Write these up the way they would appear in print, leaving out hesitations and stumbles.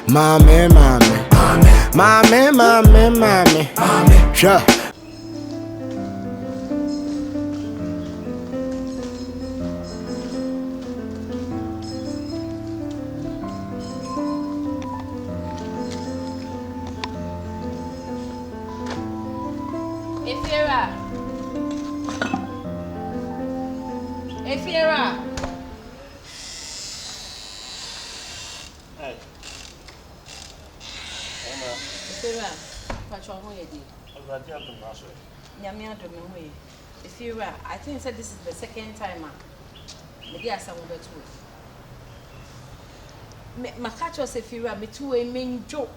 Mommy, sure. Efiera. I think said this is the second time maybe I some better way. My catch was Efiera me to a main joke.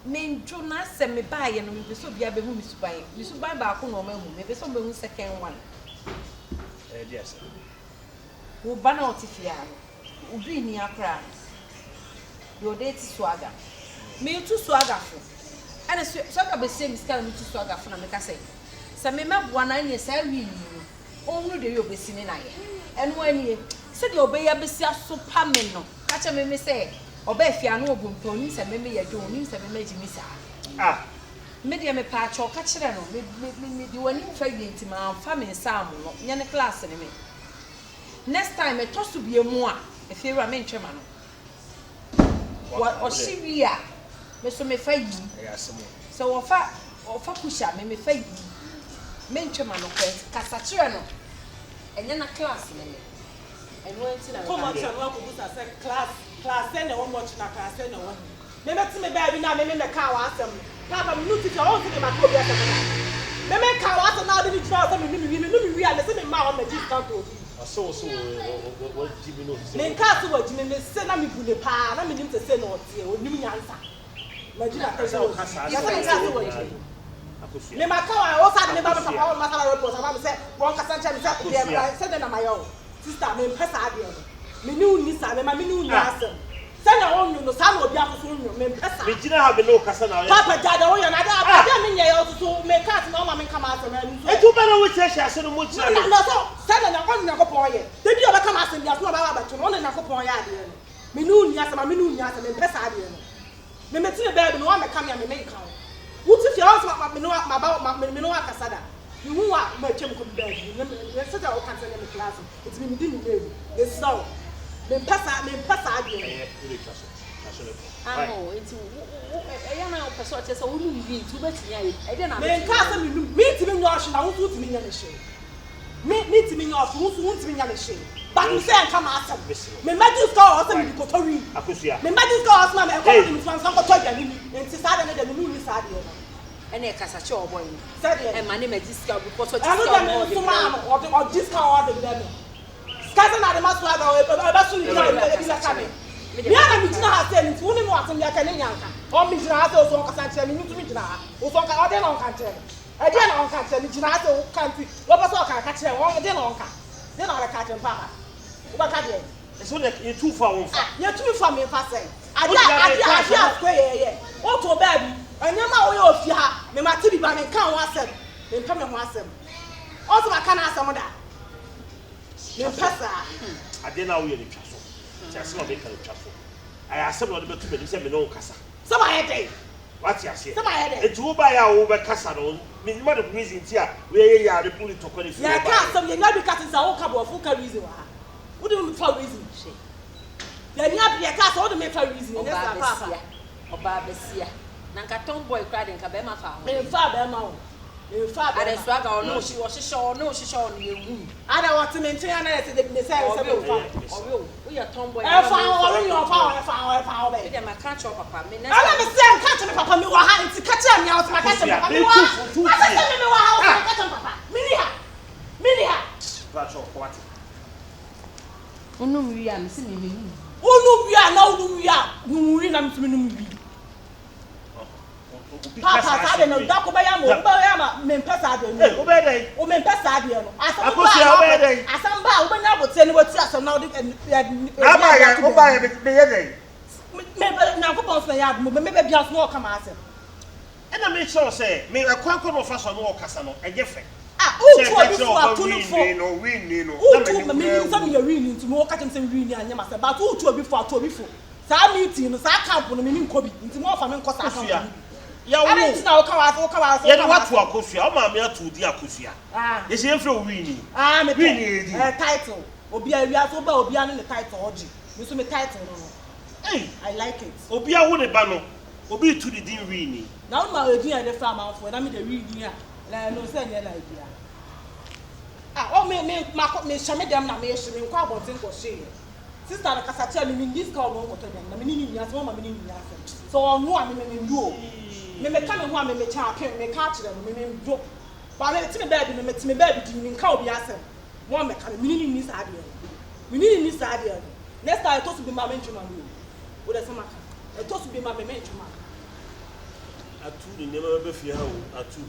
Main joke na se me buy and me so be abehu me subai. Me subai ba ko no ma hu. Me be so be second one. Yes. Wo ba na otifia no. Obi ni akra. Your date swagger. Me too swagger for. And swagger be say me ska me too swagger for na me ka say. Se me mabua na nye sa wi ni. Onru de yo be sini na ye. Eno ani se de obeya be sia so pa me no. Ka che me say oba afia no obumpo ni se me ye do ni se me ji mi sa. Ah. Me de me pa cho ka kire no me di wani fa wi ntima amfa me nsa am no nye ne class ni me. Next time e to so bie mu a e fe wura me ntwema no. Wa o shiria me so me fa yi. So wo fa kusha me fa yi. Me ntwema no kwet kasa kire no. Enye na class ni me. Eno enti na me. Come on, tell me what say class and one watch na class and one. Me met me baby na me ka wa asem. Na ba me nuti to o se me ma ko bi asem na. Me ka wa asem na de ni twa asem me wi ale se me ma on me discount o. So what Jimmy knows. Me ka so what Jimmy me se na me bule pa na me nim te se na o tie o nim nyansa. Imagine ka so. Ya se me ka so what. Me ma ka wa o sa de me ba papa o ma sala report ama me se won ka sancha me se de na mayo. Sister me pesa ade o. Me ni uni sa me ma me ni uni asem. Say na onu no sa na obi afuso nu me pesa. Me gina ha be no kasa na. Papa dada o ya na da me nye yo so me cat na o ma me kama asem anu so. E tu ba na wo che hia se no mo tira. No so say na kon nya kopon ye. De bi o be kama asem bia so ba ba to no na kopon ya ade no. Me ni uni asem me ni uni asem me pesa ade no. Me meti be be no wa me kam ya me me kan. Wuti fi o so me no ma ba me no akasa da. Me hu wa ma twem ko bi da bi. Me se da o kan se me class. It me di me name. It's so me pesa ade. Oh, it's I am a person just a woman being too much. I don't know. Me casa me to me wash na who to me na she. Me to me off who to me na she. But you say come out. Me magic score also me ko tori. Akusia. Me magic score also me ko me fan ko to ya ni. Enti sada na de me ni sada yo. Ene kasa che oboy ni. Sada. E ma ne magic score because so discount. I know them so or discount or them. Kaza na de maswaga o ba su ni ya bi la kame. Me ana mi jina ha se ni tu ni mo atum ya ka ne nyanka. O mi jina ha se o so nka sanche mi ntu mi jina ha. O so nka o de na nka nche. E de na nka nche mi jina ha se o kan ti. Wo ba so ka ka che won de na nka. De na ka che papa. O ba ka de. So that you too far one. You too far me fa say. Ade square ye. O to ba bi. Anyama wo ye ofi ha. Me ma ti bi ba me kan ho asem. Me mpa me ho asem. O so ba ka na asem da. Me pesa. Ade na wo ye ni twa so. Just no make a traffic. I asked them to be to me no casa. Some I day. What's your say? Some I day. It's who buy our over casa. Me, what a reason here where you are the bullet to qualify. Yeah, I can't some you're because it's our couple of full reason. What do you for reason? Then you have your cast all the make for reason. Papa. Obabesia. Nanka tomboy cried in Kabema farm. In Fabema. In fact, I swag or no, she was sure, no, she saw you. I don't want to maintain the service. We are tomboy. I found your power. I can't show Papa. I never said catch me, Papa. You are having to catch me out my catch. Papa. Minia. That's all what. Oh, no, we are missing me. Oh, no, we are now. We are. We are not to Papa, I don't know. Dako bayamo, me pesa ade no. Obede. O me pesa ade no. Akosia obede. Asamba obenya bote ni wati asam na odi. Oba me ye den. Me na ko pon so ya me be bia so no ka ma asem. E na me sure say me akwanko no fa so no kasa no eje fe. Ah, o tu obi fo atunu fo. No win no. O tu me say me win nti me o ka tem say win ni anya ma say but o tu obi fo atu obi fo. Saa meeting no saa camp no me ni nkobi. Nti mo fa me nko saa camp. Ya wo. Ana nti na wo ka wa. Ya ni watu akosua. O ma me atu di akosua. Ye se yefre owini. Me wini edi. Title. Obi a wi aso ba obi a no ne title oji. Me so me title no. Hey, I like it. Obi a wo ne ba no. Obi tu di din wini. Na ma edin ya de fa ma fo na me de reading a. Na no say na like bia. Me shame dem na me shame nkwa abotin ko share. Sister na kasatia me this call no ko to dem na me ni nya so ma me ni nya afem. So onu a me ndu o. Me ka me ho a me cha apem me ka kire no me ndu. Ba me ti me baby me ti me baby di me nka obi asem. Mo me ka me ni sa de. Me ni sa de. Next time to be ma me ntuma no. Wo de sama ka. To be ma me ntuma. Atu ni nema be fia o atu.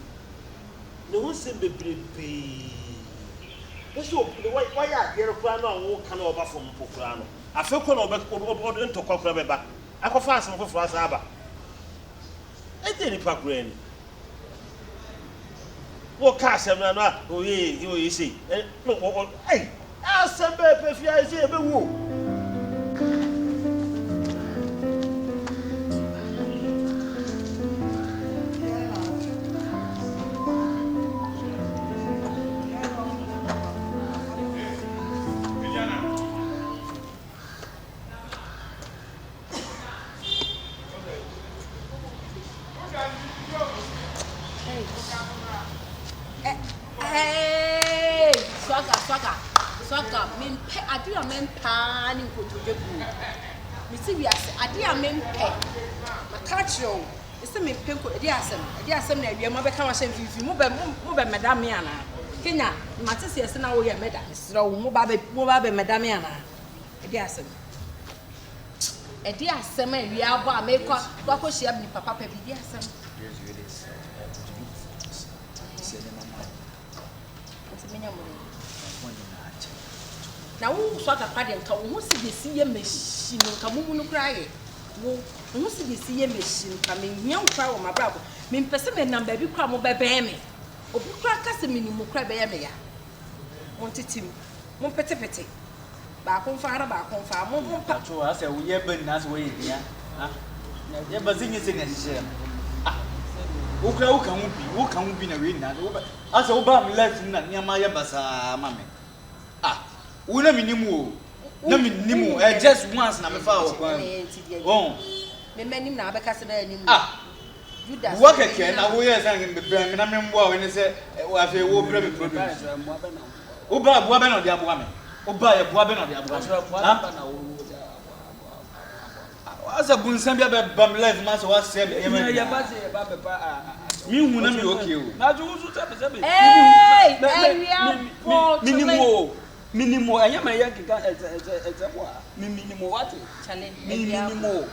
Ne ho se bebrebe. Eso why ya here kura no wo kan oba fom pokura no. Afeko na oba ntokwa kura beba. Akofa asem ko fura sa aba. Ede ni pakura ni. Wo ka asem na no oye sei. No ai asem be pe fia sei be wo. Swagger, men pay, I do a men panning to the group. Missy, we are a men pay. My catch you. It's a men pay, dear some, we are mother come and if you move Madame Miana. Kenya, Mattis, yes, now we are Madame, so mobile Madame Miana. Dear some. A dear some, we are bar make what she have papa, dear some. Na wo swagger pade nka wo si de siye machine nka mumu no kraye wo si de siye machine nka me nya nkra wo mabrabo me mpese me namba bi kra mo bebe me obi kra kase me ni mo kra be ya me ya mo titim mo petepete ba ko mfa mo pa to ase wo ye ban na ase wo ye dia ha na ye ba zinyi se na hye ah wo kra wo kan bi na we na ase wo ba me life na nyama ye basa ma me ah una minimu na minimu just once na me fa o kwa oh me manim na abeka se na animu ah Judas wo keke na wo ye san me bra me na me mboa we ne se wa fe wo bra me produce wo ba boa be na de aboa me wo ba ye boa be na de aboa me asa bunsan bia be bam life ma so wa se ye me ya ba se ye ba be pa mi hu na mi okay o na ju su se be minimo anyama ya kika ezebwa minimo what challenge minimo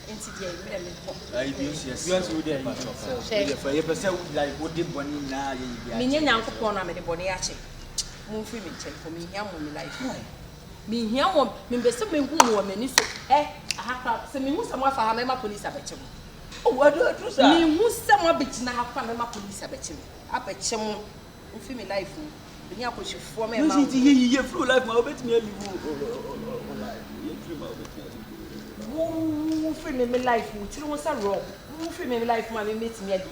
enti dia mi dem ko ai yes we dey for you person like what dey boni na ye bia mi nya nyankopon na me de boni ya che mo free me check for me hia mo mi life mi hia mo mi be se me hu mo mani so aha se mi hu se mo afa ha me ma police abeche mo oh what do you say mi hu se mo abeche na ha kwa me ma police abeche mo abeche mo free me life Nya ko chifo me ma. You see flow life ma obet me live life. You free ma obet me. Who free me life? Who tiri won sa wrong. Who free me life ma me met me alive.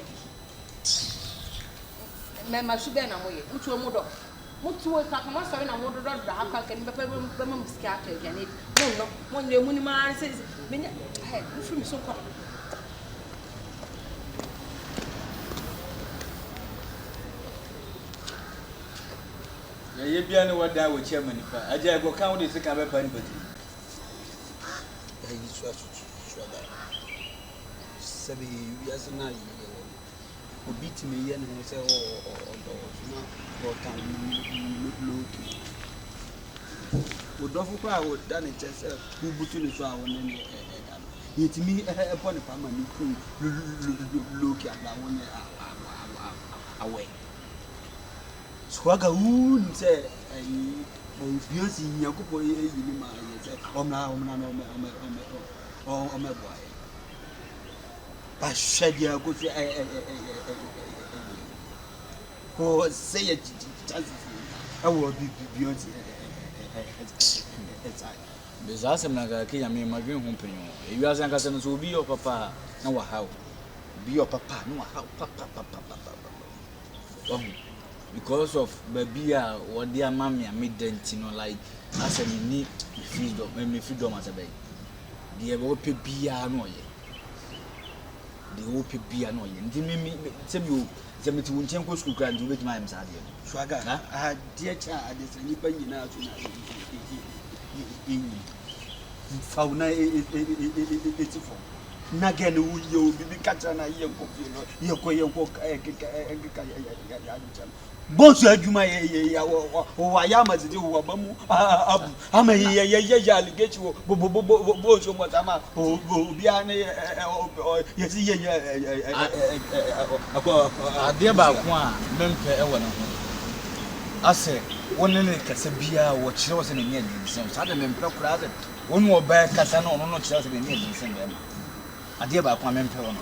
Me ma su be na moye. Mutu mu do. Mutu o ka ma so na mo do do ha ka kan be ma musika ka ya ne. No mo nye mu ni ma se me nya he who free me so ko. Ye bia ne wada wo chairman fa aja go kan wo de sika be pa ni bati yi so da sabi yu asna yi obi ti me ye ne se o do na o kan loki o do fu kwa o da ne chese ku butu ni so a won ne yetimi e po ne pa ma ni ku loki ala won ne awe Swagger who said, "Oh, beauty, Yakupo, you my boy." But shed your good oh, say it, I will be beauty. Bezasem na ga ke ya me madwen ho panyo. Ewi asan ka se no so obi your papa na wa hawo. Be your papa no wa hawo papa. Because of baby what their mommy and me dent you know like as a me freedom as a baby. The open bia no ye. The open bia no ye. Ndi me say you say me to wunchen ko school grant you make my am sad ye. Swaga ah dear child is any bany na to na fauna it's for na gen wu yo bibi kacha na ye ko fi no ye ko boss adwuma ye ya wo ya mazidi wo ba mu abu ama ye allegate wo boss mo tama obi an ye si ye ade ba ko a mempe e wo na ho ase wonne ne kasa bia wo kire wo se ne nya dinsen sa de mempe kura ase wonu oba kasa na ono no kire se ne nya dinsen be ma ade ba ko a mempe wo na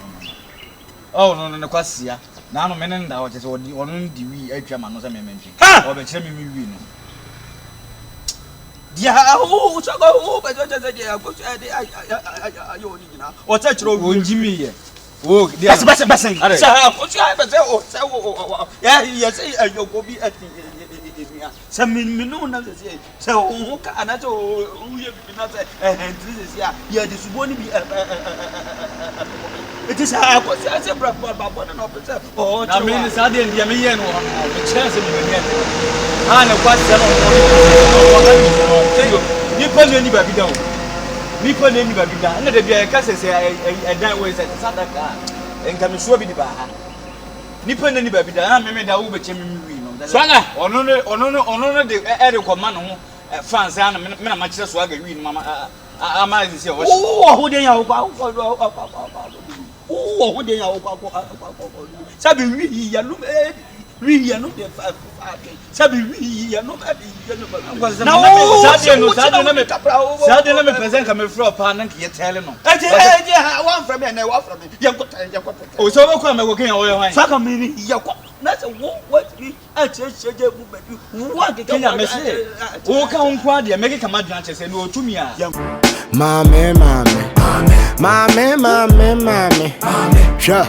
ho no ne kwasia na no menen nda wo kese ono ndi wi atwa ma no se mempe o be kire me wi no dia so go be so se dia ko ade ayo ni gina o ta kire wo njimi ye oh dia basa sa ko so be se o se wo ya say ayo go bi ati sa minnu na se o ka ana to o ye bi na se this ya ya de suboni bi it is a ko se bra ba na pe se o na me sa de ndia me ye no me chance me me ha na kwa se no ni pa ni ba bi da o ni pa ni ba bi da na de bia ka se dan we se sadaka enka me so bi di ba ha ni pa ni ba bi da na me da wo be che me wi no Swaga ono no de e de ko ma no ho fans ana me na ma kire Swaga wi no mama ama isi o ho de ya ho kwa ho de ya ho kwa sabi wi ya no wi ya no de fa sabi wi ya no ade ya no sa de na me present ka me fro pa na ke tele no one from me na one from me ya ko o so be ko me go ken o ye hwan Swaga me ya ko na se what a cheche mu badu wa ke kenya me se o ka nko ade me ke kama dwan chese no otumi a Mame, sure.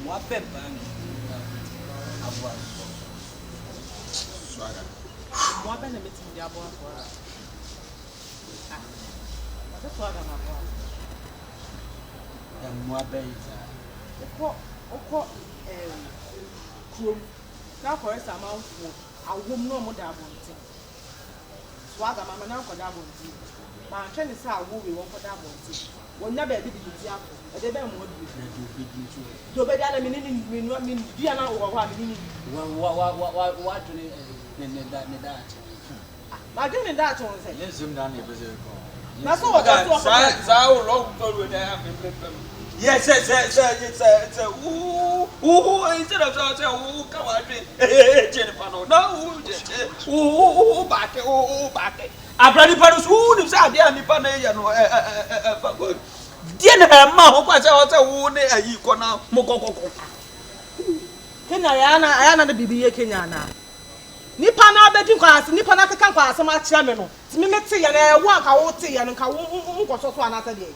Moi pepa avoir Swaga Moi ben na meeting dia bo afọ ah what Swaga ma bo moi ben oko krom na forest amanfo awom no mo da abonti Swaga ma na ko da abonti ma hwe ni sa awo we won ko da abonti wonya ba bi di afọ e de be mo di do be da na mi dia na wo ho a mi ni wa to ne da ma do ne da to on se yenzim da na ebeze ko na so wo da so sa o lo to do da me yes instead of say ka wa dwe Jennifer no back abrani paru su ni sa dia ni pa na ya no dia na ma ho kwa say wo ne ayi ko na mo kokoko Kenya ya na bibi ye Kenya na nipa na abedi kwase nipa na keka kwase ma kire me no ti me mete ya na wo aka wo te ya no ka wo nkoso so anata de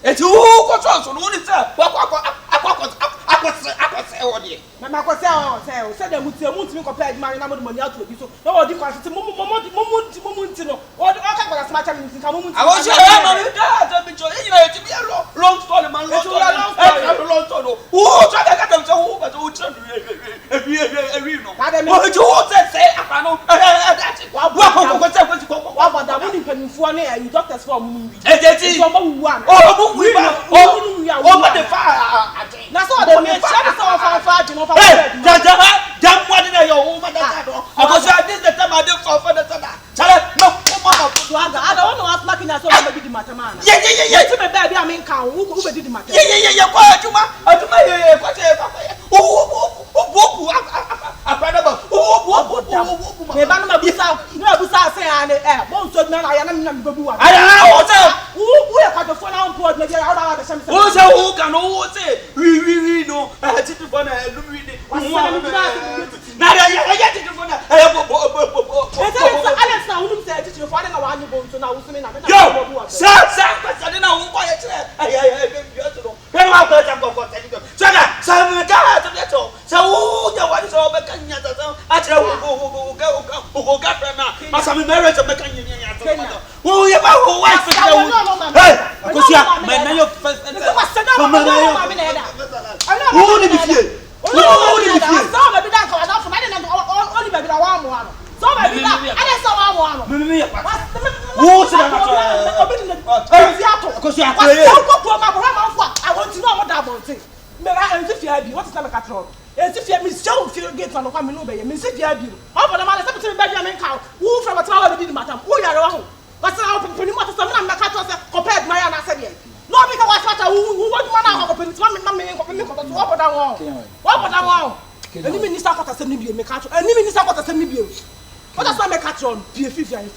eti wo ko so no ni sa akwase wo de ma kwase o se de mutie mutimi ko pa adima na mo de mani ato bi so na wo di kwase ti mo nti no o ka kwase ma kire me ka mo nti awo se ya no ni da bi jo yin na ti bi long story man long story wo so ka ta so wo ba so tire ewi no wo jo wo se apa no wa wa da mo ni panifo na you doctors for mo wi ejeti so mo wu an mo wi ba de fa na so de me share so fa ji no fa jam what na yo wo ma da do because this the time I dey for the sada man. Yeah. To me baby I mean can who be did matter. Yeah. Kwa adwuma ye kwa che Me ba no mabusa say ane bon so na ya na me babu wa. Aya o say who e kwa fo na on pod na dia ora wa say. o say who can o say we no titi for na lumi ni. Na ya titi for na Alex na unum say titi for na wa anyu bon so na wo sumi na me na babu wa. Sa kwasa na wo kwa ye kire. Aya baby yo to no. Pe wa kwa cha kwa tani to. Sa me ka to ye to. Sa wo ya wa so be kan nya ta sa. A kire wo ga friend na. Asa me marriage be kan nya ta. Wo ye ba wo wa se wo. Hey, akosia me na yo first. Mama na yo. Wo ni bi fie. Wo ni bi fie. So me bi da ko na for na na only baby da wa mo ano. So baby da ale so wa mo ano. Me ya kwa. Wo se na to. Akosia ko ye. Ko ko ma bro ma fo. I want to know what that about thing. Me ra en fie abi. What is that make atro? En fie me show feel gate no kwa me no be ye. Me fie abi. How for the man say me baby me kan. Who from what wa be di matam. Who yare wa ho. What's how people ni mo to say me na make atro say compared my na say there. No because what's what who what man na ko peni me me ko to what that one. What that one? Any minister kwata say me bi me kan. Any minister kwata say me bi. What does that make atro? Pie fie abi.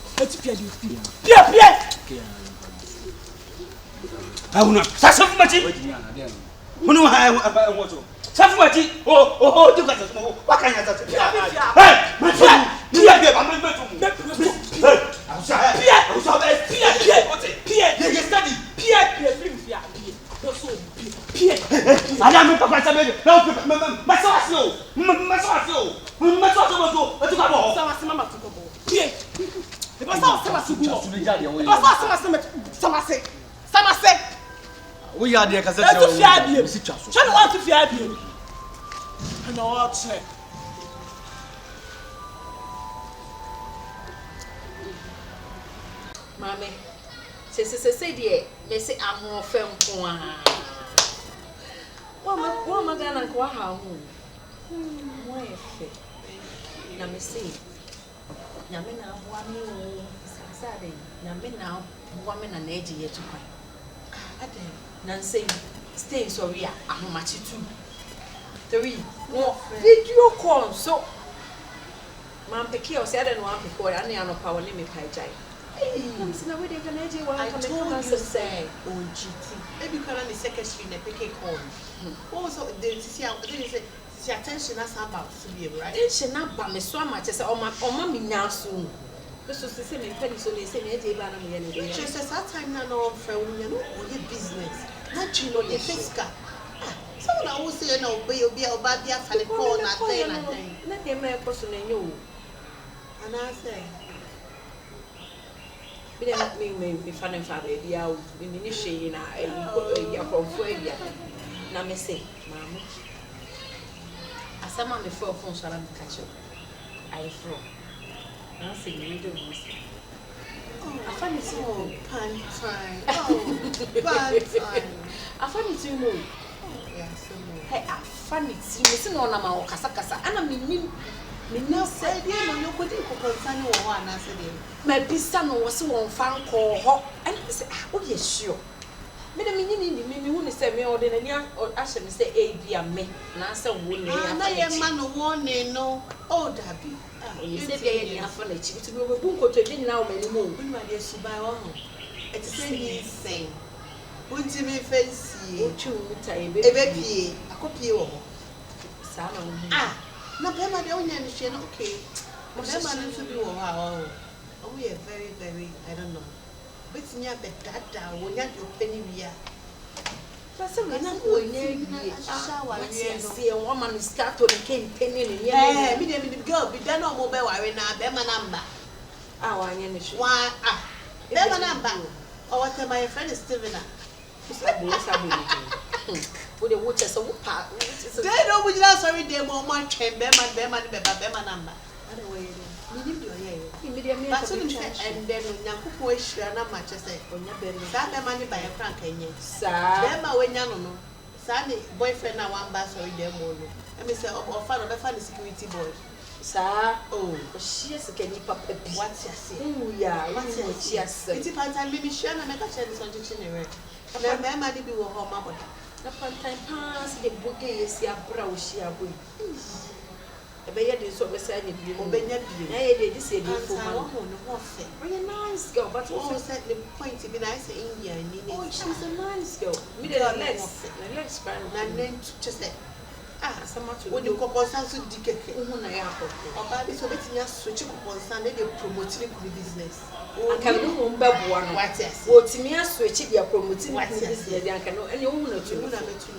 Pie. Auna sasafu machi munu ha woto safu machi o duka safu wakanya tatu hey machi pia ba me metu hey ausa pia ye study Pie film fia pie so pie ada me papa sabe na masawasio moto etuka bo sawasi mama to go pie e ba sawasi samase we are there cause that's fia bie chanu want to fia bie na o che Mame, se die, me se amo fem ko a. Wa magana ko ha hu. Mo efe. Na me se. Na me na aboa me o. Sa de. Na me na aboa me na eji ye tukwan. Ade. Na say stay sorry a ahomachi 2. 3. No video call so. Man peke o se ade no am peke o ya na no pa wole me pa jai. I told you say on GT. Maybe call on the secretary in the PK call. Also, there is attention as about to be right. Attention about me so much as on my now soon. This was the same penny so they say me a banner me. She says that time now for you know or your business. Not you know your fiscal. Someone I will say no, but you'll be about the affair call and thing. Let them make a person you. And I say. Me fan family dia me ni hwe na ya konfo dia na me say mama asama me phone so ara me catch I from na say me do mo say afani ti mo pan time afani ti mo yes mo hey afani ti me say no na ma o kasa ana me no say dia no you could ko concern wo ho na say dia my bisa no was won fan call ho and say oh yes sure me na me ni hu ni say me o de na ni ahye me say e bia me na say wo ni ya na ye ma no wo ni no o dabi you say bia ye ni afa na chi ti be bu nkoto de nyina o mani mo we ma de subai wo ho e ti say ni sen unti me fancy o chu mi ta e be pie akopie wo ho sa na ah na be ma de onya ni hwe no okay mo be ma no so bi wo ha oh we are very very I don't know but nya be dada wo nya de opani wi a Pasa we na ko nya bi shower we no see one man start to the ken penny ni me de girl bi da no mo be ware na be ma number wa nya ni hwe wa be ma number o what my friend is Steven sabu wo de wo chese wo pa they no we just sorry dey mo man twen be ma number anyway me nim do ye immediately but so and then nyankopon ehira na ma chese onya be no sa be ma ni ba ye frank enye sa be ma we nya no sa ni boyfriend na one ba sorry dey mo no e me say o fa no be fa ni security boy Sa Oh, ohia sika ni papa bi. what you say? Ya, what you chia say. Iti pantan mi share na make share this on chicken re. Na me ma di bi wo ho ma boda. Na pantan pass the boge yesi abra ohia boy. Ebe ye de so be say nya bi. Obenya bi. Na ye de this ye de for Pantan wo man. ho no ho fe. Very nice girl, but Oh, also said the point be na say India ni ni. oh, she's a nice girl. Me the Girl, legs brand. Na nen just say Sama to when you kokonsan so di keke. uhu na ya akoko. Oba bi so beti nya switch kokonsan na dey promote the business. Anka no mo mbaboa no. What yes. Wotimi aswitch dia promote What business yes. dia anka no ene uhu na You tu. na metu.